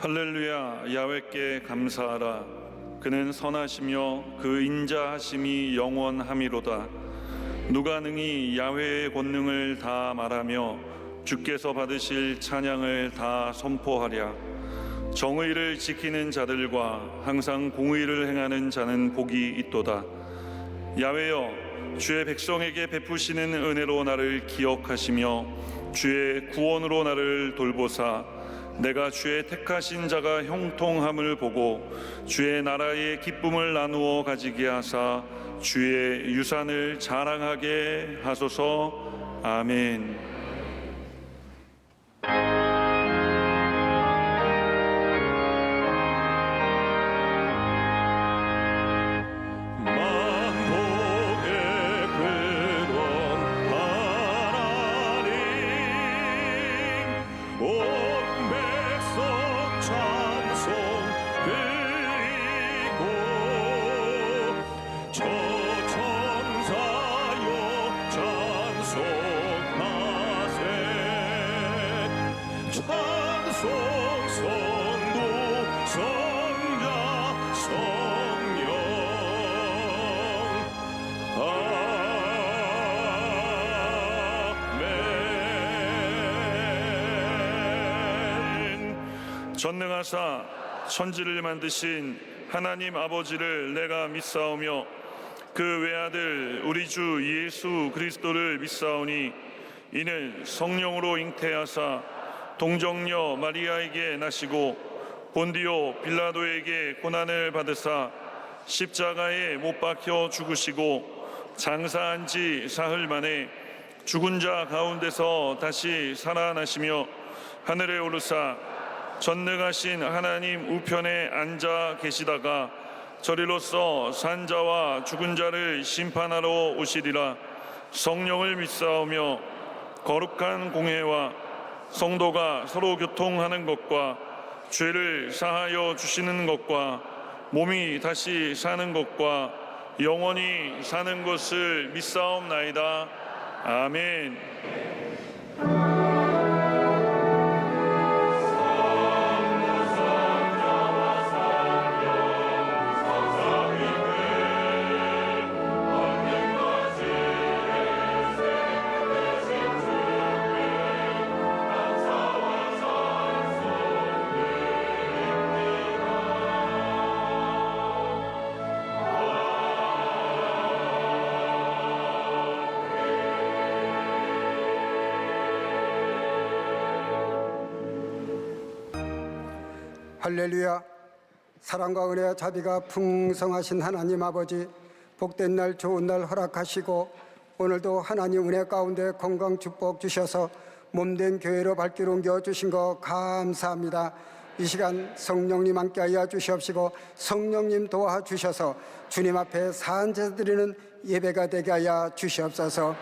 할렐루야. 야훼께 감사하라. 그는 선하시며 그 인자하심이 영원함이로다. 누가 능히 야훼의 권능을 다 말하며 주께서 받으실 찬양을 다 선포하랴. 정의를 지키는 자들과 항상 공의를 행하는 자는 복이 있도다. 야훼여, 주의 백성에게 베푸시는 은혜로 나를 기억하시며 주의 구원으로 나를 돌보사 내가 주의 택하신 자가 형통함을 보고 주의 나라의 기쁨을 나누어 가지게 하사 주의 유산을 자랑하게 하소서. 아멘. 전능하사 천지를 만드신 하나님 아버지를 내가 믿사오며 그 외아들 우리 주 예수 그리스도를 믿사오니 이는 성령으로 잉태하사 동정녀 마리아에게 나시고 본디오 빌라도에게 고난을 받으사 십자가에 못 박혀 죽으시고 장사한 지 사흘 만에 죽은 자 가운데서 다시 살아나시며 하늘에 오르사 전능하신 하나님 우편에 앉아 계시다가 저리로서 산자와 죽은 자를 심판하러 오시리라. 성령을 믿사오며 거룩한 공회와 성도가 서로 교통하는 것과 죄를 사하여 주시는 것과 몸이 다시 사는 것과 영원히 사는 것을 믿사옵나이다. 아멘. 할렐루야. 사랑과 은혜와 자비가 풍성하신 하나님 아버지, 복된 날 좋은 날 허락하시고 오늘도 하나님 은혜 가운데 건강 축복 주셔서 몸된 교회로 발길 옮겨 주신 거 감사합니다. 이 시간 성령님 함께하여 주시옵시고 성령님 도와주셔서 주님 앞에 산제사 드리는 예배가 되게 하여 주시옵소서.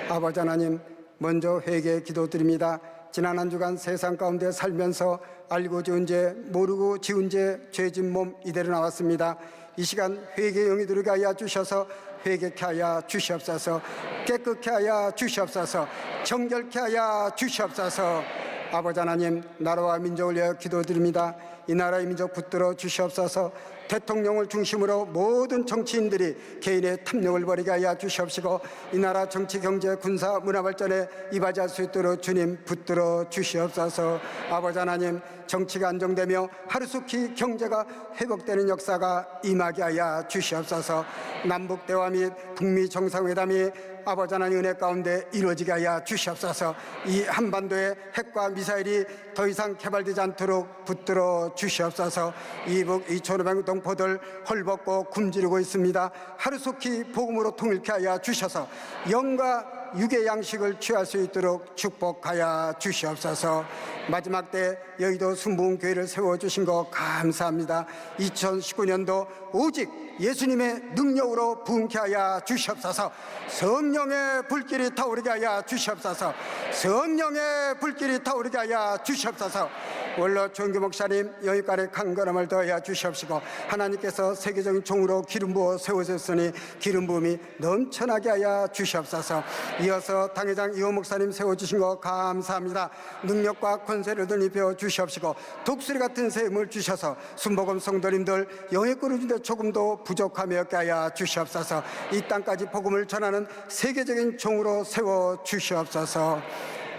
아버지 하나님, 먼저 회개 기도드립니다. 지난 한 주간 세상 가운데 살면서 알고 지은 죄, 모르고 지은 죄, 죄진 몸 이대로 나왔습니다. 이 시간 회개의 영이 들어게 하여 주셔서 회개케 하여 주시옵소서. 깨끗케 하여 주시옵소서. 정결케 하여 주시옵소서. 아버지 하나님, 나라와 민족을 위하여 기도드립니다. 이 나라의 민족 붙들어 주시옵소서. 대통령을 중심으로 모든 정치인들이 개인의 탐욕을 버리게 하여 주시옵시고 이 나라 정치, 경제, 군사, 문화 발전에 이바지할 수 있도록 주님 붙들어 주시옵소서. 아버지 하나님, 정치가 안정되며 하루속히 경제가 회복되는 역사가 임하게 하여 주시옵소서. 남북대화 및 북미 정상회담이 아버지 하나님 은혜 가운데 이루어지게 하여 주시옵소서. 이 한반도의 핵과 미사일이 더 이상 개발되지 않도록 붙들어 주시옵소서. 이북 2,500 동포들 헐벗고 굶주리고 있습니다. 하루속히 복음으로 통일케 하여 주셔서 영과 육의 양식을 취할 수 있도록 축복하여 주시옵소서. 마지막 때 여의도 순복음교회를 세워주신 거 감사합니다. 2019년도 오직 예수님의 능력으로 부흥케 하여 주시옵소서. 성령의 불길이 타오르게 하여 주시옵소서. 성령의 불길이 타오르게 하여 주시옵소서. 원로 조은규 목사님 영육간의 강건함을 더하여 주시옵시고 하나님께서 세계적인 종으로 기름 부어 세우셨으니 기름 부음이 넘쳐나게 하여 주시옵소서. 이어서 당회장 이호 목사님 세워주신 거 감사합니다. 능력과 권세를 입혀 주시옵시고 독수리 같은 셈을 주셔서 순복음 성도님들 영의 그릇인데 조금도 부족함이 없게 하여 주시옵소서. 이 땅까지 복음을 전하는 세계적인 종으로 세워 주시옵소서.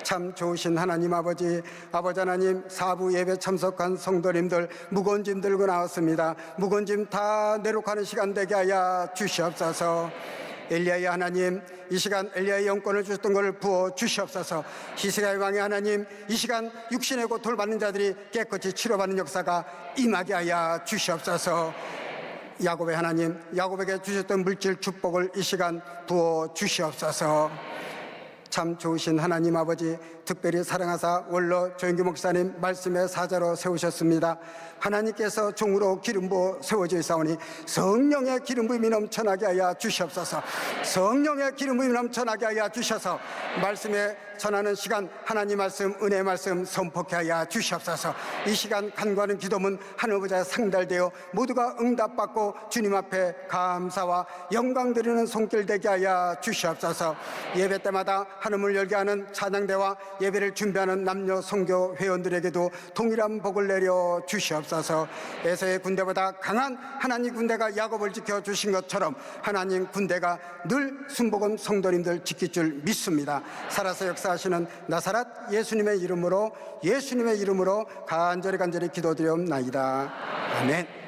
참 좋으신 하나님 아버지 하나님, 사부 예배 참석한 성도님들 무거운 짐 들고 나왔습니다. 무거운 짐 다 내려가는 시간 되게 하여 주시옵소서. 엘리야의 하나님, 이 시간 엘리야의 영권을 주셨던 것을 부어 주시옵소서. 히스기야의 왕의 하나님, 이 시간 육신의 고통을 받는 자들이 깨끗이 치료받는 역사가 임하게 하여 주시옵소서. 야곱의 하나님, 야곱에게 주셨던 물질 축복을 이 시간 부어 주시옵소서. 참 좋으신 하나님 아버지, 특별히 사랑하사 원로 조은규 목사님 말씀의 사자로 세우셨습니다. 하나님께서 종으로 기름 부어 세워져 있사오니 성령의 기름 부음이 넘쳐나게 하여 주시옵소서. 성령의 기름 부음이 넘쳐나게 하여 주셔서 말씀에 전하는 시간 하나님 말씀, 은혜 말씀 선포케 하여 주시옵소서. 이 시간 간구하는 기도문 하늘보좌에 상달되어 모두가 응답받고 주님 앞에 감사와 영광 드리는 손길 되게 하여 주시옵소서. 예배 때마다 하늘을 열게 하는 찬양대와 예배를 준비하는 남녀 선교 회원들에게도 동일한 복을 내려 주시옵소서. 에서의 군대보다 강한 하나님 군대가 야곱을 지켜주신 것처럼 하나님 군대가 늘 순복음 성도님들 지킬 줄 믿습니다. 살아서 역사하시는 나사렛 예수님의 이름으로 간절히 기도드리옵나이다. 아멘.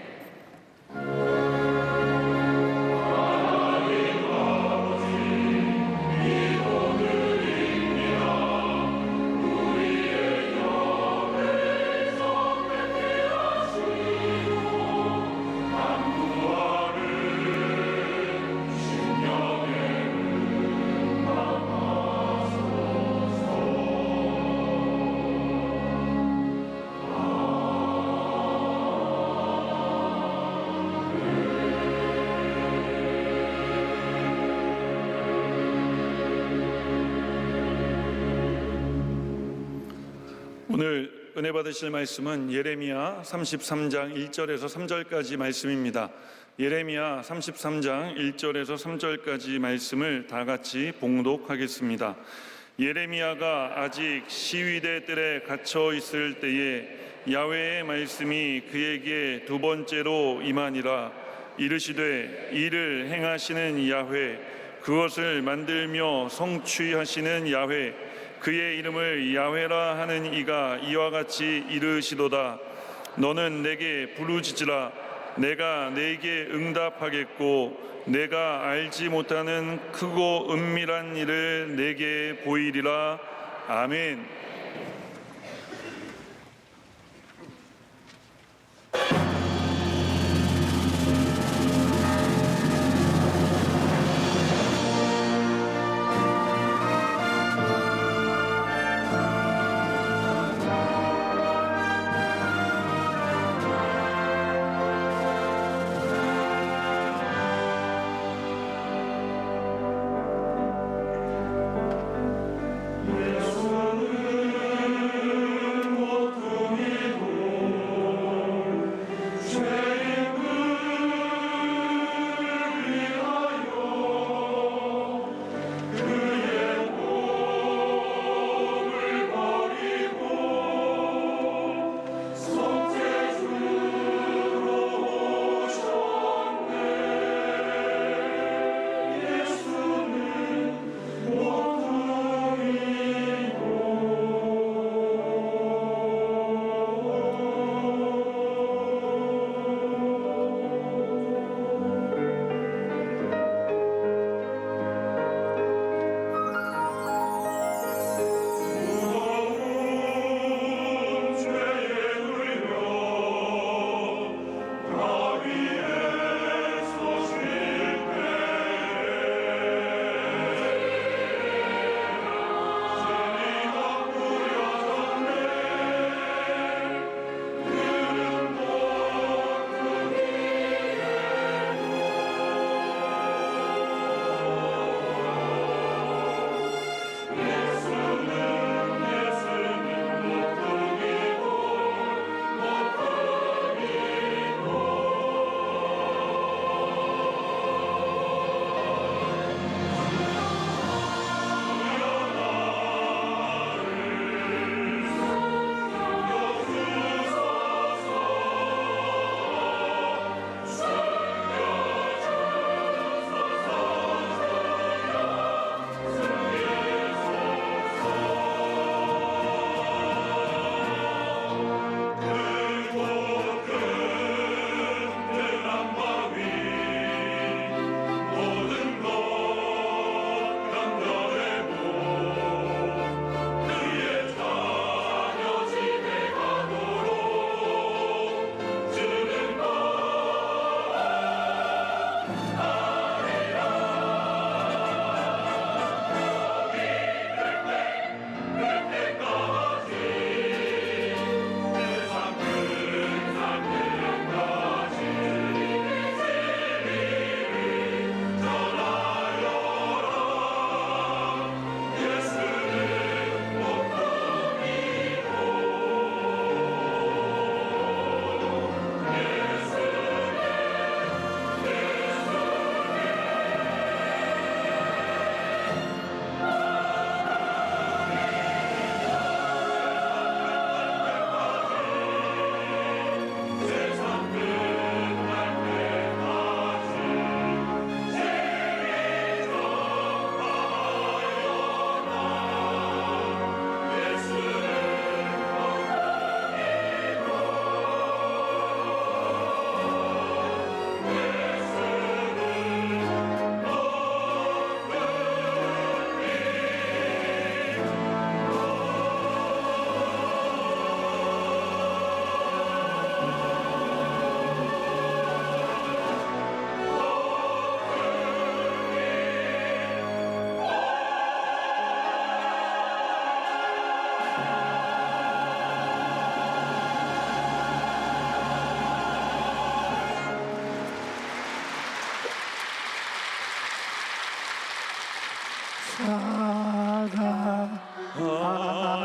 오늘 은혜 받으실 말씀은 예레미야 33장 1절에서 3절까지 말씀입니다. 예레미야 33장 1절에서 3절까지 말씀을 다 같이 봉독하겠습니다. 예레미야가 아직 시위대 뜰에 갇혀 있을 때에 야훼의 말씀이 그에게 두 번째로 임하니라. 이르시되 이를 행하시는 야훼, 그것을 만들며 성취하시는 야훼, 그의 이름을 야훼라 하는 이가 이와 같이 이르시도다. 너는 내게 부르짖으라. 내가 네게 응답하겠고 내가 알지 못하는 크고 은밀한 일을 네게 보이리라. 아멘.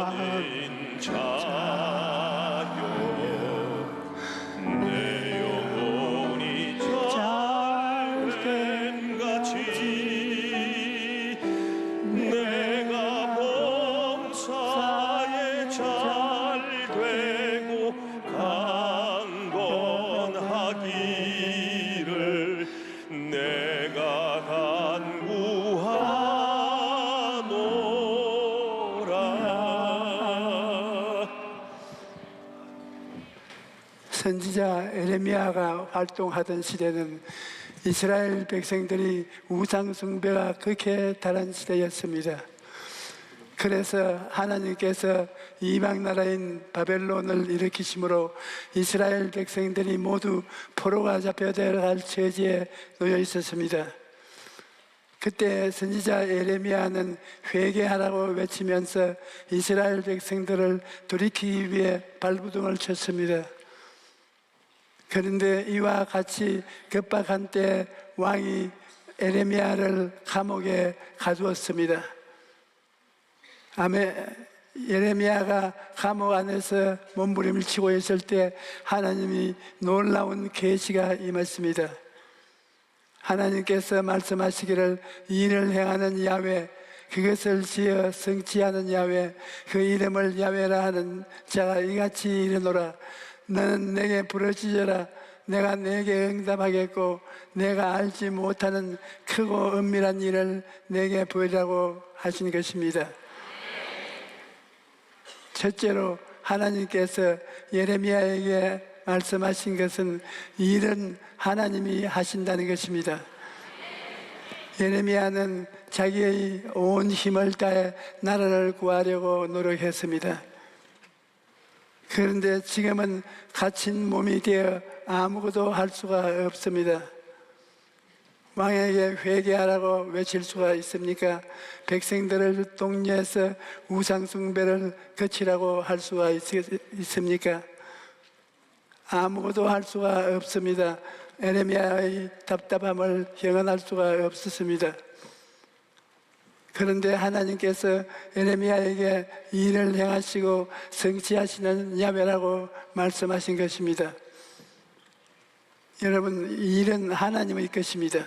사랑하는 자여 내 영혼이 잘된 같이 내가 범사에 잘 되고 강건하기를 내가 간구하노라. 선지자 에레미야가 활동하던 시대는 이스라엘 백성들이 우상 숭배가 극에 달한 시대였습니다. 그래서 하나님께서 이방 나라인 바벨론을 일으키심으로 이스라엘 백성들이 모두 포로가 잡혀들어갈 처지에 놓여 있었습니다. 그때 선지자 에레미야는 회개하라고 외치면서 이스라엘 백성들을 돌이키기 위해 발부둥을 쳤습니다. 그런데 이와 같이 급박한 때 왕이 에레미야를 감옥에 가두었습니다. 예레미야가 감옥 안에서 몸부림을 치고 있을 때 하나님이 놀라운 계시가 임했습니다. 하나님께서 말씀하시기를 일을 행하는 야훼, 그것을 지어 성취하는 야훼, 그 이름을 야훼라 하는 자가 이같이 이르노라. 너는 내게 부르짖어라. 내가 내게 응답하겠고 내가 알지 못하는 크고 은밀한 일을 내게 보이라고 하신 것입니다. 첫째로 하나님께서 예레미야에게 말씀하신 것은 일은 하나님이 하신다는 것입니다. 예레미야는 자기의 온 힘을 다해 나라를 구하려고 노력했습니다. 그런데 지금은 갇힌 몸이 되어 아무것도 할 수가 없습니다. 왕에게 회개하라고 외칠 수가 있습니까? 백성들을 독려해서 우상숭배를 그치라고 할 수가 있습니까? 아무것도 할 수가 없습니다. 에레미야의 답답함을 형언할 수가 없었습니다. 그런데 하나님께서 에레미야에게 일을 행하시고 성취하시는 야훼라고 말씀하신 것입니다. 여러분, 일은 하나님의 것입니다.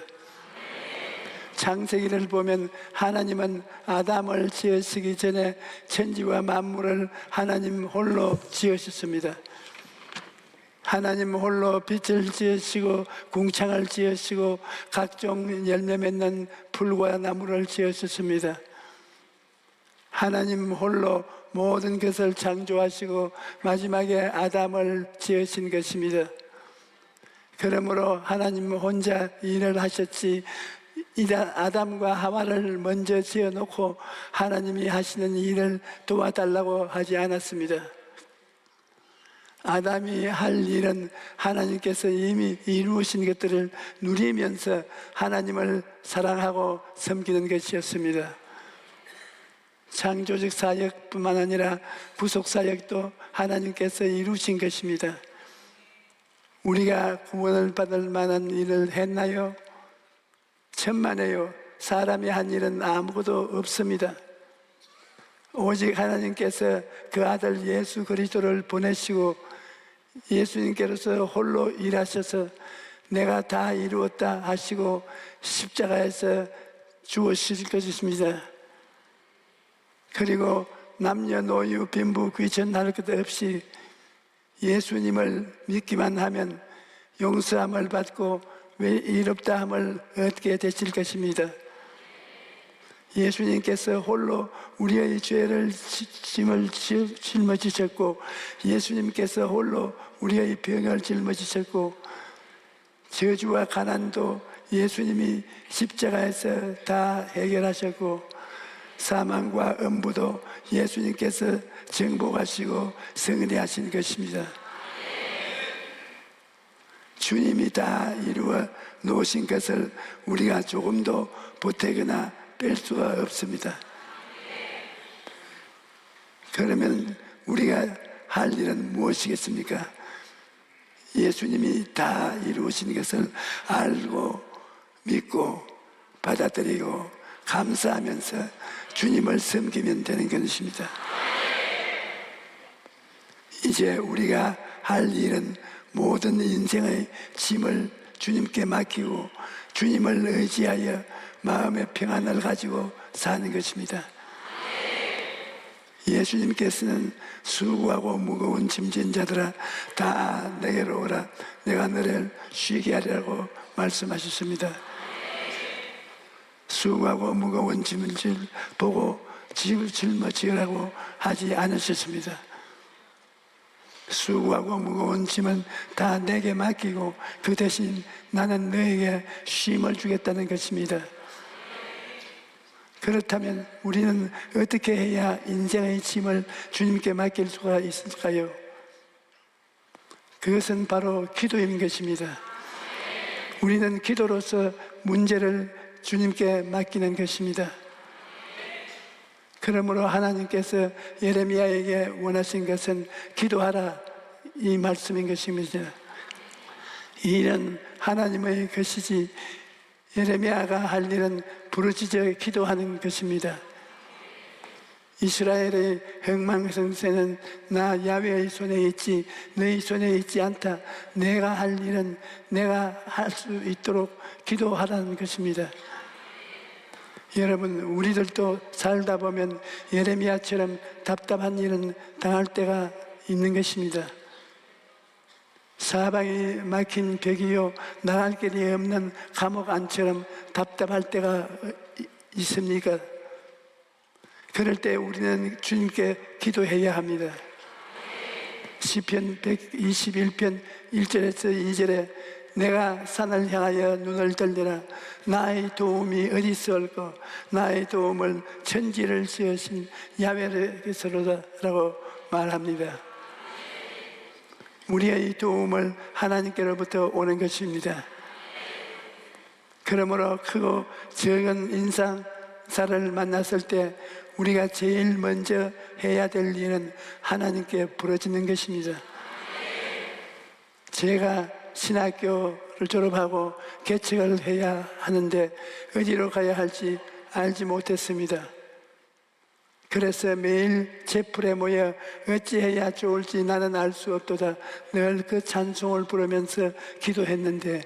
창세기를 보면 하나님은 아담을 지으시기 전에 천지와 만물을 하나님 홀로 지으셨습니다. 하나님 홀로 빛을 지으시고 궁창을 지으시고 각종 열매 맺는 풀과 나무를 지으셨습니다. 하나님 홀로 모든 것을 창조하시고 마지막에 아담을 지으신 것입니다. 그러므로 하나님 혼자 일을 하셨지 아담과 하와를 먼저 지어놓고 하나님이 하시는 일을 도와달라고 하지 않았습니다. 아담이 할 일은 하나님께서 이미 이루신 것들을 누리면서 하나님을 사랑하고 섬기는 것이었습니다. 창조적 사역뿐만 아니라 부속 사역도 하나님께서 이루신 것입니다. 우리가 구원을 받을 만한 일을 했나요? 천만에요. 사람이 한 일은 아무것도 없습니다. 오직 하나님께서 그 아들 예수 그리스도를 보내시고 예수님께로서 홀로 일하셔서 내가 다 이루었다 하시고 십자가에서 죽으실 것입니다. 그리고 남녀노유 빈부 귀천할 것 없이 예수님을 믿기만 하면 용서함을 받고 의롭다함을 얻게 되실 것입니다. 예수님께서 홀로 우리의 죄를 짐을 짊어지셨고 예수님께서 홀로 우리의 병을 짊어지셨고 저주와 가난도 예수님이 십자가에서 다 해결하셨고 사망과 음부도 예수님께서 정복하시고 승리하신 것입니다. 주님이 다 이루어 놓으신 것을 우리가 조금도 보태거나 뺄 수가 없습니다. 그러면 우리가 할 일은 무엇이겠습니까? 예수님이 다 이루신 것을 알고 믿고 받아들이고 감사하면서 주님을 섬기면 되는 것입니다. 이제 우리가 할 일은 모든 인생의 짐을 주님께 맡기고 주님을 의지하여 마음의 평안을 가지고 사는 것입니다. 예수님께서는 수고하고 무거운 짐진 자들아 다 내게로 오라, 내가 너를 쉬게 하리라고 말씀하셨습니다. 수고하고 무거운 짐을 보고 짊어지라고 하지 않으셨습니다. 수고하고 무거운 짐은 다 내게 맡기고 그 대신 나는 너에게 쉼을 주겠다는 것입니다. 그렇다면 우리는 어떻게 해야 인생의 짐을 주님께 맡길 수가 있을까요? 그것은 바로 기도인 것입니다. 우리는 기도로서 문제를 주님께 맡기는 것입니다. 그러므로 하나님께서 예레미야에게 원하신 것은 기도하라, 이 말씀인 것입니다. 이 일은 하나님의 것이지 예레미야가 할 일은 부르짖어 기도하는 것입니다. 이스라엘의 흥망성쇠는 나 야훼의 손에 있지 너희 손에 있지 않다. 내가 할 일은 내가 할 수 있도록 기도하라는 것입니다. 여러분, 우리들도 살다 보면 예레미야처럼 답답한 일은 당할 때가 있는 것입니다. 사방이 막힌 벽이요 나갈 길이 없는 감옥 안처럼 답답할 때가 있습니까? 그럴 때 우리는 주님께 기도해야 합니다. 시편 121편 1절에서 2절에 내가 산을 향하여 눈을 들리라. 나의 도움이 어디서 올까? 나의 도움을 천지를 지으신 야훼에게서로다라고 말합니다. 우리의 도움을 하나님께로부터 오는 것입니다. 그러므로 크고 적은 인상사를 만났을 때 우리가 제일 먼저 해야 될 일은 하나님께 부르짖는 것입니다. 제가 신학교를 졸업하고 개척을 해야 하는데 어디로 가야 할지 알지 못했습니다. 그래서 매일 제풀에 모여 어찌해야 좋을지 나는 알 수 없도다 늘 그 찬송을 부르면서 기도했는데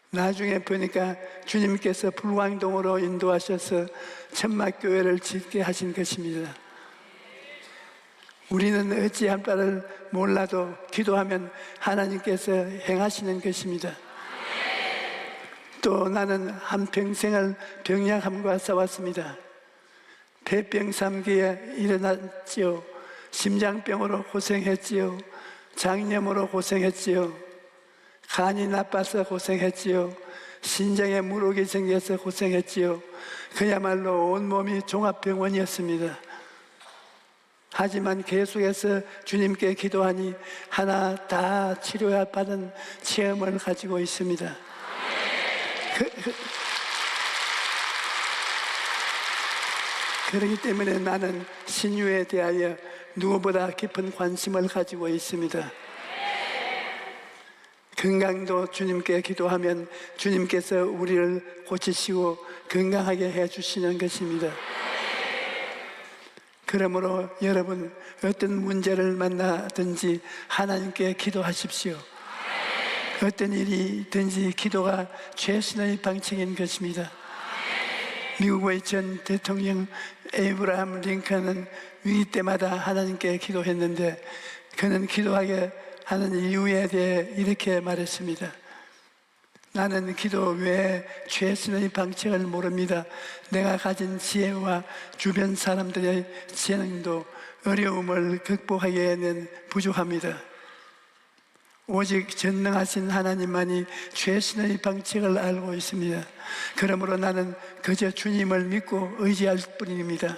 나중에 보니까 주님께서 불광동으로 인도하셔서 천막교회를 짓게 하신 것입니다. 우리는 어찌할 바를 몰라도 기도하면 하나님께서 행하시는 것입니다. 또 나는 한평생을 병약함과 싸웠습니다. 폐병 3기에 일어났지요. 심장병으로 고생했지요. 장염으로 고생했지요. 간이 나빠서 고생했지요. 신장에 물혹이 생겨서 고생했지요. 그야말로 온몸이 종합병원이었습니다. 하지만 계속해서 주님께 기도하니 하나 다 치료받은 체험을 가지고 있습니다. 그렇기 때문에 나는 신유에 대하여 누구보다 깊은 관심을 가지고 있습니다. 건강도 주님께 기도하면 주님께서 우리를 고치시고 건강하게 해주시는 것입니다. 그러므로 여러분, 어떤 문제를 만나든지 하나님께 기도하십시오. 어떤 일이든지 기도가 최선의 방책인 것입니다. 미국의 전 대통령 에이브라함 링컨은 위기 때마다 하나님께 기도했는데 그는 기도하게 하는 이유에 대해 이렇게 말했습니다. 나는 기도 외에 최선의 방책을 모릅니다. 내가 가진 지혜와 주변 사람들의 재능도 어려움을 극복하기에는 부족합니다. 오직 전능하신 하나님만이 최선의 방책을 알고 있습니다. 그러므로 나는 그저 주님을 믿고 의지할 뿐입니다.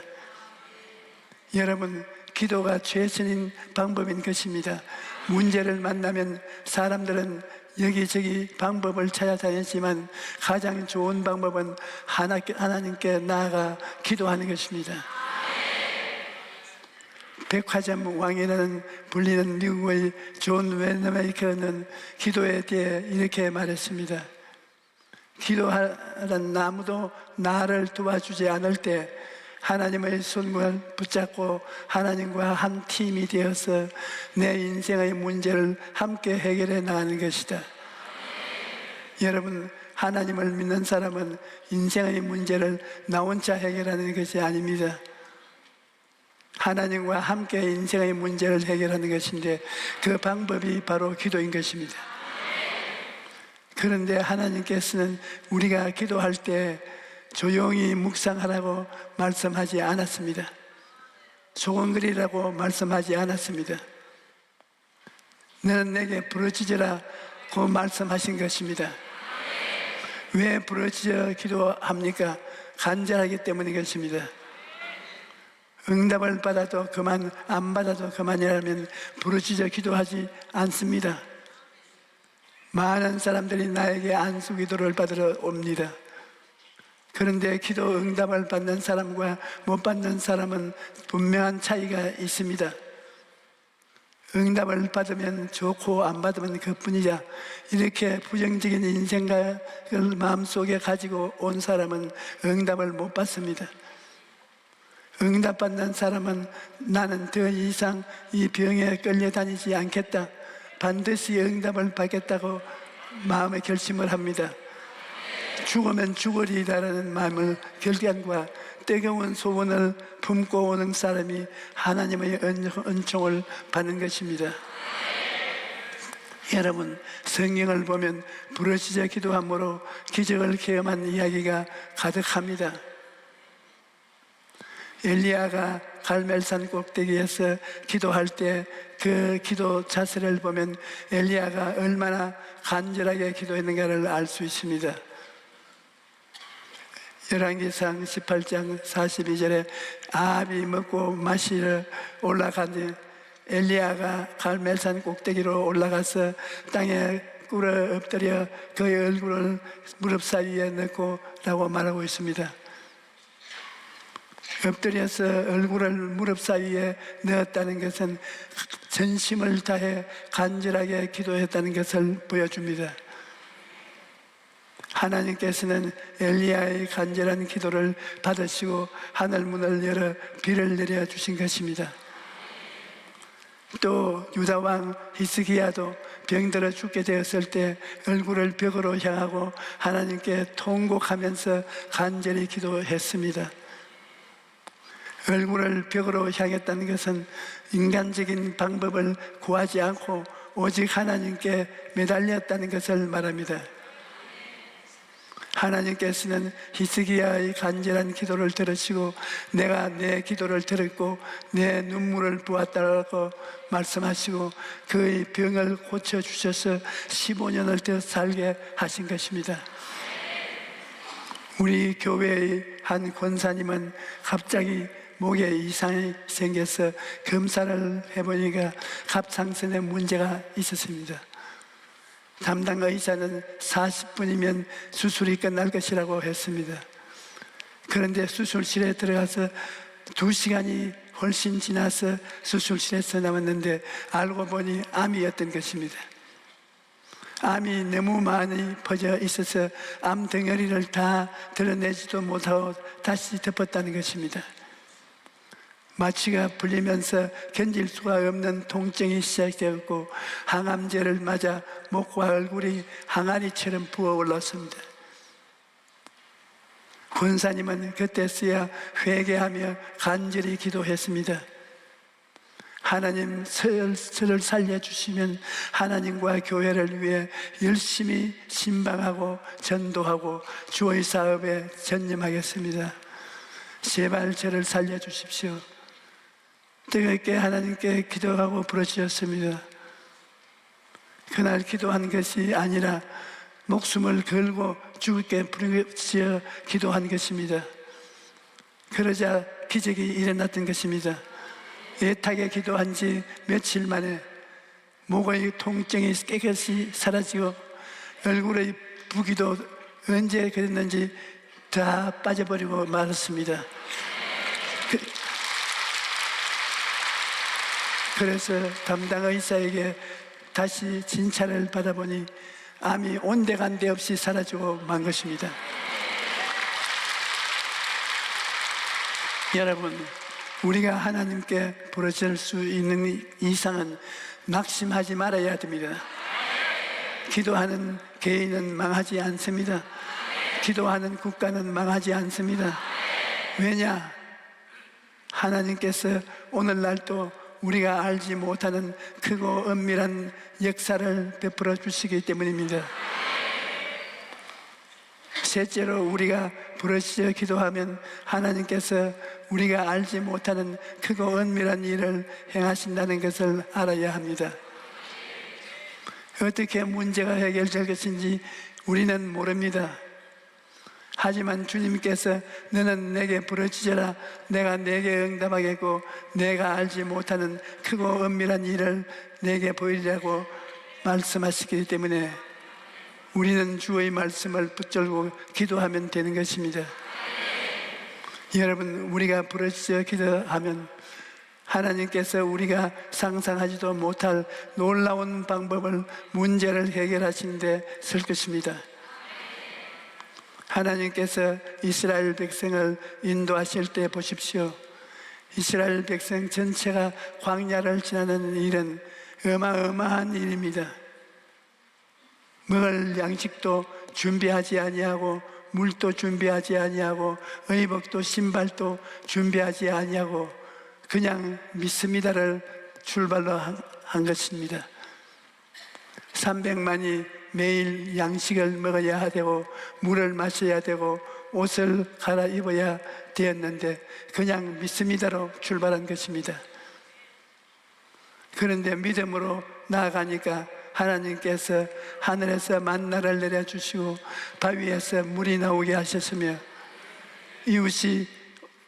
여러분, 기도가 최선인 방법인 것입니다. 문제를 만나면 사람들은 여기저기 방법을 찾아다니지만 가장 좋은 방법은 하나님께 나아가 기도하는 것입니다. 백화점 왕이라는 불리는 미국의 존 웨너메이커는 기도에 대해 이렇게 말했습니다. 기도하는 아무도 나를 도와주지 않을 때 하나님의 손을 붙잡고 하나님과 한 팀이 되어서 내 인생의 문제를 함께 해결해 나가는 것이다. 여러분, 하나님을 믿는 사람은 인생의 문제를 나 혼자 해결하는 것이 아닙니다. 하나님과 함께 인생의 문제를 해결하는 것인데 그 방법이 바로 기도인 것입니다. 그런데 하나님께서는 우리가 기도할 때 조용히 묵상하라고 말씀하지 않았습니다. 소원거리라고 말씀하지 않았습니다. 너는 내게 부르짖으라고 말씀하신 것입니다. 왜 부르짖어 기도합니까? 간절하기 때문인 것입니다. 응답을 받아도 그만, 안 받아도 그만이라면 부르짖어 기도하지 않습니다. 많은 사람들이 나에게 안수 기도를 받으러 옵니다. 그런데 기도 응답을 받는 사람과 못 받는 사람은 분명한 차이가 있습니다. 응답을 받으면 좋고 안 받으면 그뿐이자 이렇게 부정적인 인생각을 마음속에 가지고 온 사람은 응답을 못 받습니다. 응답받는 사람은 나는 더 이상 이 병에 끌려다니지 않겠다, 반드시 응답을 받겠다고 마음의 결심을 합니다. 죽으면 죽으리라는 마음을 결단과 뜨거운 소원을 품고 오는 사람이 하나님의 은총을 받는 것입니다. 여러분, 성경을 보면 부르짖어 기도함으로 기적을 경험한 이야기가 가득합니다. 엘리야가 갈멜산 꼭대기에서 기도할 때 그 기도 자세를 보면 엘리야가 얼마나 간절하게 기도했는가를 알 수 있습니다. 열왕기상 18장 42절에 아합이 먹고 마시러 올라가니 엘리야가 갈멜산 꼭대기로 올라가서 땅에 꿇어 엎드려 그의 얼굴을 무릎 사이에 넣고 라고 말하고 있습니다. 엎드려서 얼굴을 무릎 사이에 넣었다는 것은 전심을 다해 간절하게 기도했다는 것을 보여줍니다. 하나님께서는 엘리야의 간절한 기도를 받으시고 하늘 문을 열어 비를 내려 주신 것입니다. 또 유다 왕 히스기야도 병들어 죽게 되었을 때 얼굴을 벽으로 향하고 하나님께 통곡하면서 간절히 기도했습니다. 얼굴을 벽으로 향했다는 것은 인간적인 방법을 구하지 않고 오직 하나님께 매달렸다는 것을 말합니다. 하나님께서는 히스기야의 간절한 기도를 들으시고 내가 내 기도를 들었고 내 눈물을 보았다고 말씀하시고 그의 병을 고쳐주셔서 15년을 더 살게 하신 것입니다. 우리 교회의 한 권사님은 갑자기 목에 이상이 생겨서 검사를 해보니까 갑상선에 문제가 있었습니다. 담당 의사는 40분이면 수술이 끝날 것이라고 했습니다. 그런데 수술실에 들어가서 2시간이 훨씬 지나서 수술실에서 나왔는데 알고 보니 암이었던 것입니다. 암이 너무 많이 퍼져 있어서 암 덩어리를 다 드러내지도 못하고 다시 덮었다는 것입니다. 마취가 풀리면서 견딜 수가 없는 통증이 시작되었고 항암제를 맞아 목과 얼굴이 항아리처럼 부어올랐습니다. 권사님은 그때서야 회개하며 간절히 기도했습니다. 하나님, 저를 살려주시면 하나님과 교회를 위해 열심히 신방하고 전도하고 주의 사업에 전념하겠습니다. 제발 저를 살려주십시오. 뜨겁게 하나님께 기도하고 부르짖었습니다. 그날 기도한 것이 아니라 목숨을 걸고 주께 부르짖어 기도한 것입니다. 그러자 기적이 일어났던 것입니다. 애타게 기도한 지 며칠 만에 목의 통증이 깨끗이 사라지고 얼굴의 부기도 언제 그랬는지 다 빠져버리고 말았습니다. 그래서 담당 의사에게 다시 진찰을 받아보니 암이 온데간데 없이 사라지고 만 것입니다. 여러분, 우리가 하나님께 부르짖을 수 있는 이상은 낙심하지 말아야 됩니다. 기도하는 개인은 망하지 않습니다. 기도하는 국가는 망하지 않습니다. 왜냐? 하나님께서 오늘날도 우리가 알지 못하는 크고 은밀한 역사를 베풀어 주시기 때문입니다. 셋째로, 우리가 부르짖어 기도하면 하나님께서 우리가 알지 못하는 크고 은밀한 일을 행하신다는 것을 알아야 합니다. 어떻게 문제가 해결될 것인지 우리는 모릅니다. 하지만 주님께서 너는 내게 부르짖어라, 내가 내게 응답하겠고 내가 알지 못하는 크고 은밀한 일을 내게 보이리라고 말씀하시기 때문에 우리는 주의 말씀을 붙들고 기도하면 되는 것입니다. 여러분, 우리가 부르짖어 기도하면 하나님께서 우리가 상상하지도 못할 놀라운 방법을 문제를 해결하신 데 쓸 것입니다. 하나님께서 이스라엘 백성을 인도하실 때 보십시오. 이스라엘 백성 전체가 광야를 지나는 일은 어마어마한 일입니다. 먹을 양식도 준비하지 아니하고 물도 준비하지 아니하고 의복도 신발도 준비하지 아니하고 그냥 믿습니다를 출발로 한 것입니다. 300만이 매일 양식을 먹어야 되고 물을 마셔야 되고 옷을 갈아입어야 되었는데 그냥 믿습니다로 출발한 것입니다. 그런데 믿음으로 나아가니까 하나님께서 하늘에서 만나를 내려주시고 바위에서 물이 나오게 하셨으며 이웃이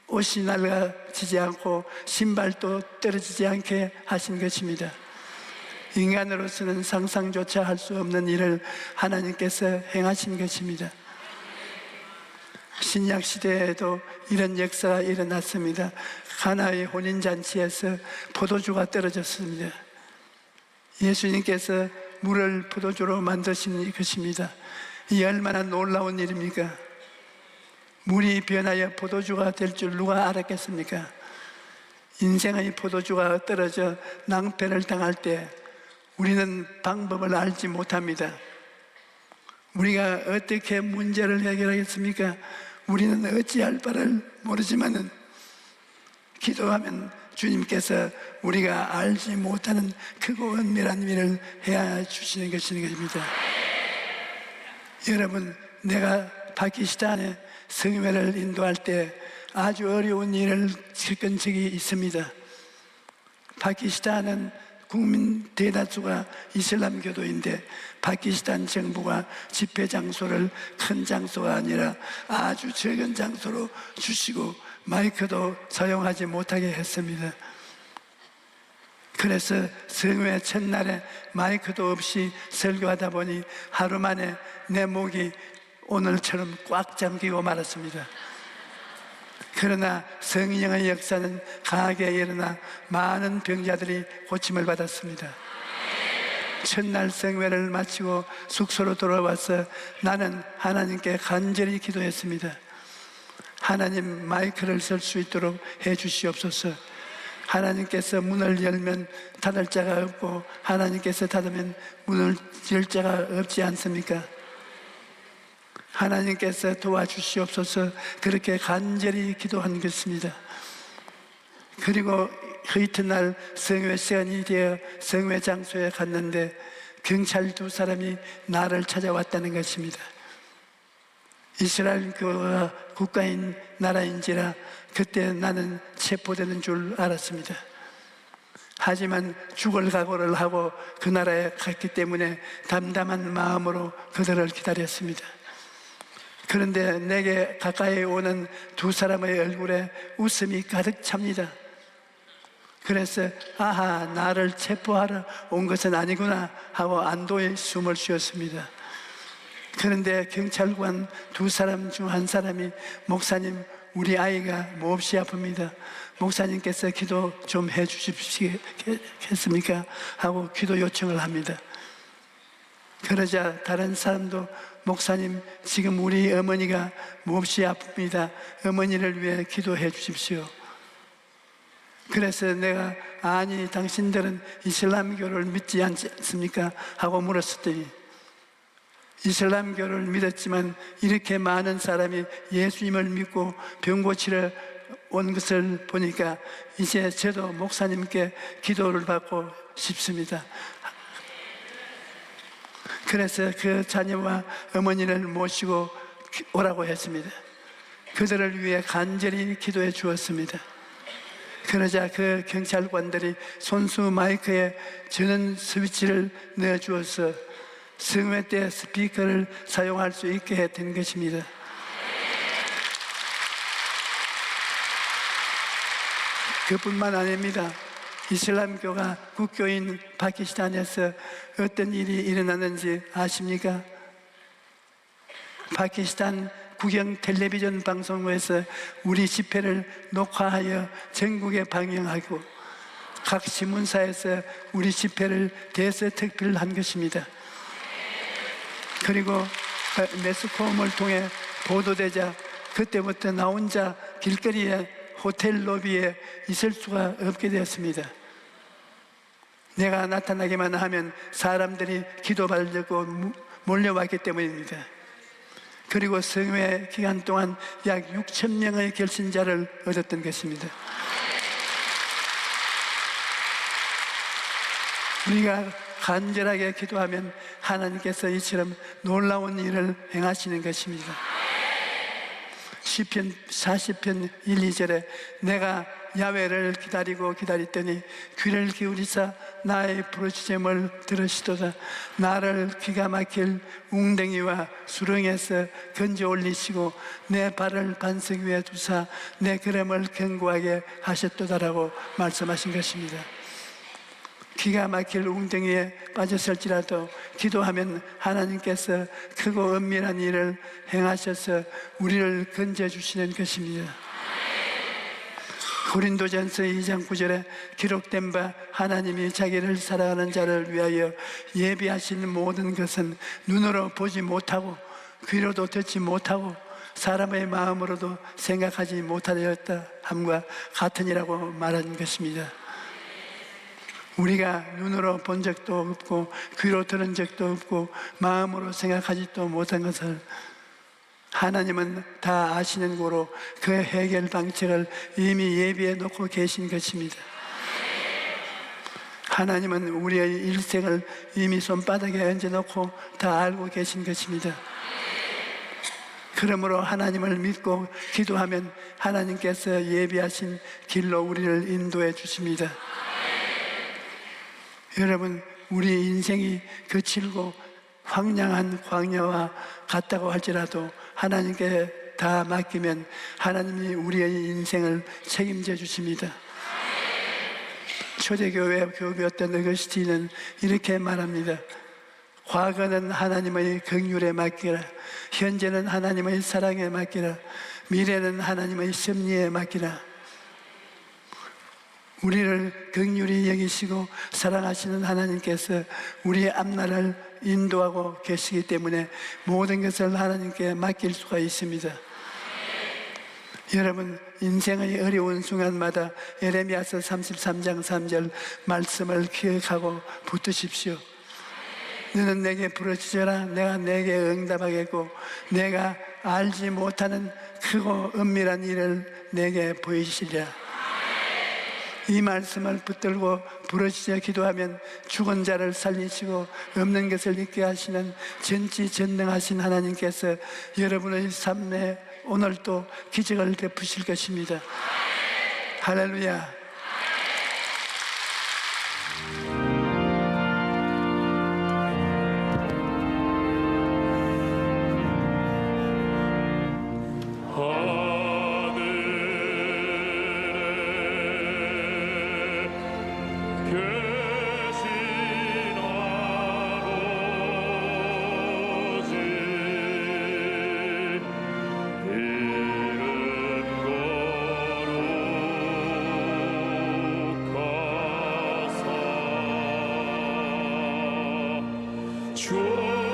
옷이 낡아지지 않고 신발도 떨어지지 않게 하신 것입니다. 인간으로서는 상상조차 할 수 없는 일을 하나님께서 행하신 것입니다. 신약 시대에도 이런 역사가 일어났습니다. 가나의 혼인잔치에서 포도주가 떨어졌습니다. 예수님께서 물을 포도주로 만드신 것입니다. 이 얼마나 놀라운 일입니까? 물이 변하여 포도주가 될 줄 누가 알았겠습니까? 인생의 포도주가 떨어져 낭패를 당할 때 우리는 방법을 알지 못합니다. 우리가 어떻게 문제를 해결하겠습니까? 우리는 어찌할 바를 모르지만은 기도하면 주님께서 우리가 알지 못하는 크고 은밀한 일을 해 주시는 것입니다. 여러분, 내가 파키스탄에 성회를 인도할 때 아주 어려운 일을 겪은 적이 있습니다. 파키스탄은 국민 대다수가 이슬람교도인데 파키스탄 정부가 집회 장소를 큰 장소가 아니라 아주 적은 장소로 주시고 마이크도 사용하지 못하게 했습니다. 그래서 성회 첫날에 마이크도 없이 설교하다 보니 하루 만에 내 목이 오늘처럼 꽉 잠기고 말았습니다. 그러나 성령의 역사는 강하게 일어나 많은 병자들이 고침을 받았습니다. 첫날 성회를 마치고 숙소로 돌아와서 나는 하나님께 간절히 기도했습니다. 하나님, 마이크를 쓸 수 있도록 해 주시옵소서. 하나님께서 문을 열면 닫을 자가 없고 하나님께서 닫으면 문을 열 자가 없지 않습니까? 하나님께서 도와주시옵소서. 그렇게 간절히 기도한 것입니다. 그리고 그 이튿날 성회 시간이 되어 성회 장소에 갔는데 경찰 2사람이 나를 찾아왔다는 것입니다. 이스라엘 교회가 국가인 나라인지라 그때 나는 체포되는 줄 알았습니다. 하지만 죽을 각오를 하고 그 나라에 갔기 때문에 담담한 마음으로 그들을 기다렸습니다. 그런데 내게 가까이 오는 2사람의 얼굴에 웃음이 가득 찹니다. 그래서 아하, 나를 체포하러 온 것은 아니구나 하고 안도의 숨을 쉬었습니다. 그런데 경찰관 2사람 중 한 사람이 목사님, 우리 아이가 몹시 아픕니다. 목사님께서 기도 좀 해 주시겠습니까? 하고 기도 요청을 합니다. 그러자 다른 사람도 목사님, 지금 우리 어머니가 몹시 아픕니다. 어머니를 위해 기도해 주십시오. 그래서 내가 아니 당신들은 이슬람교를 믿지 않습니까? 하고 물었더니 이슬람교를 믿었지만 이렇게 많은 사람이 예수님을 믿고 병 고치러 온 것을 보니까 이제 저도 목사님께 기도를 받고 싶습니다. 그래서 그 자녀와 어머니를 모시고 오라고 했습니다. 그들을 위해 간절히 기도해 주었습니다. 그러자 그 경찰관들이 손수 마이크에 전원 스위치를 넣어주어서 성회 때 스피커를 사용할 수 있게 된 것입니다. 그뿐만 아닙니다. 이슬람교가 국교인 파키스탄에서 어떤 일이 일어나는지 아십니까? 파키스탄 국영 텔레비전 방송에서 우리 집회를 녹화하여 전국에 방영하고 각 신문사에서 우리 집회를 대서특필한 것입니다. 그리고 매스컴을 통해 보도되자 그때부터 나 혼자 길거리에 호텔 로비에 있을 수가 없게 되었습니다. 내가 나타나기만 하면 사람들이 기도받으려고 몰려왔기 때문입니다. 그리고 성회 기간 동안 약 6천 명의 결신자를 얻었던 것입니다. 우리가 간절하게 기도하면 하나님께서 이처럼 놀라운 일을 행하시는 것입니다. 시편 40편 1, 2절에 내가 야훼를 기다리고 기다렸더니 귀를 기울이사 나의 부르짖음을 들으시도다. 나를 기가 막힐 웅덩이와 수렁에서 건져 올리시고 내 발을 반석 위에 두사 내 걸음을 견고하게 하셨도다라고 말씀하신 것입니다. 기가 막힐 웅덩이에 빠졌을지라도 기도하면 하나님께서 크고 은밀한 일을 행하셔서 우리를 건져주시는 것입니다. 고린도전서 2장 9절에 기록된 바 하나님이 자기를 사랑하는 자를 위하여 예비하신 모든 것은 눈으로 보지 못하고 귀로도 듣지 못하고 사람의 마음으로도 생각하지 못하였다 함과 같으니라고 말한 것입니다. 우리가 눈으로 본 적도 없고 귀로 들은 적도 없고 마음으로 생각하지도 못한 것을 하나님은 다 아시는 고로 그 해결 방책을 이미 예비해 놓고 계신 것입니다. 하나님은 우리의 일생을 이미 손바닥에 얹어놓고 다 알고 계신 것입니다. 그러므로 하나님을 믿고 기도하면 하나님께서 예비하신 길로 우리를 인도해 주십니다. 여러분, 우리 인생이 거칠고 황량한 광야와 같다고 할지라도 하나님께 다 맡기면 하나님이 우리의 인생을 책임져 주십니다. 초대교회 교부였던 어거스틴은 이렇게 말합니다. 과거는 하나님의 긍휼에 맡기라. 현재는 하나님의 사랑에 맡기라. 미래는 하나님의 섭리에 맡기라. 우리를 긍휼히 여기시고 사랑하시는 하나님께서 우리의 앞날을 인도하고 계시기 때문에 모든 것을 하나님께 맡길 수가 있습니다. 여러분, 인생의 어려운 순간마다 예레미야서 33장 3절 말씀을 기억하고 붙드십시오. 너는 내게 부르짖어라. 내가 내게 응답하겠고 내가 알지 못하는 크고 은밀한 일을 내게 보이시리라. 이 말씀을 붙들고 부르짖어 기도하면 죽은 자를 살리시고 없는 것을 있게 하시는 전지전능하신 하나님께서 여러분의 삶에 오늘 또 기적을 베푸실 것입니다. 할렐루야. 주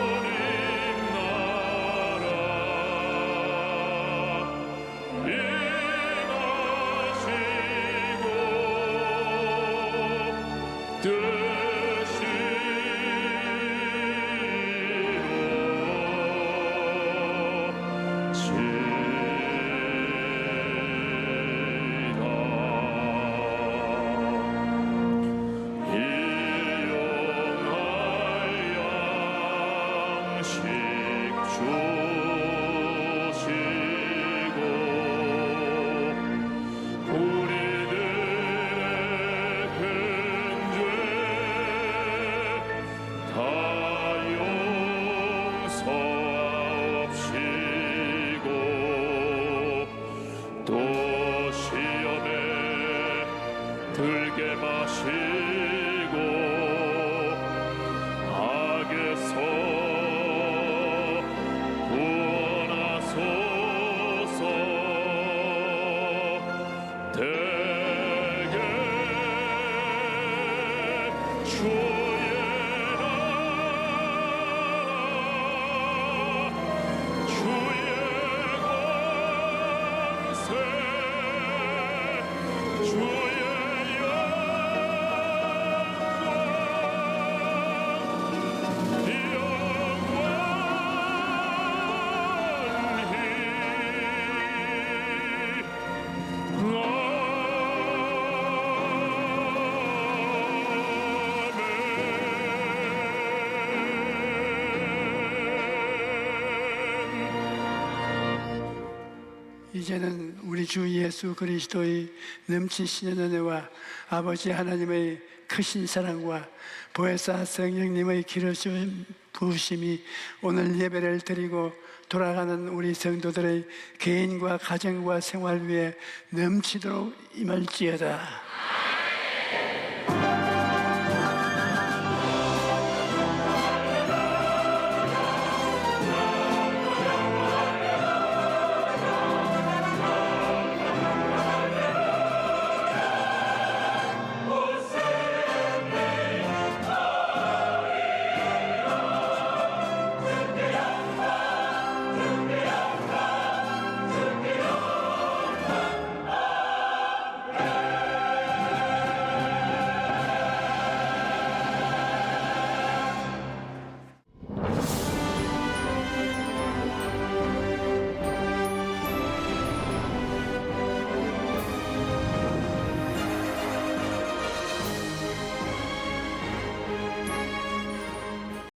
이제는 우리 주 예수 그리스도의 넘치시는 은혜와 아버지 하나님의 크신 사랑과 보혜사 성령님의 기르심 부으심이 오늘 예배를 드리고 돌아가는 우리 성도들의 개인과 가정과 생활 위에 넘치도록 임할지어다.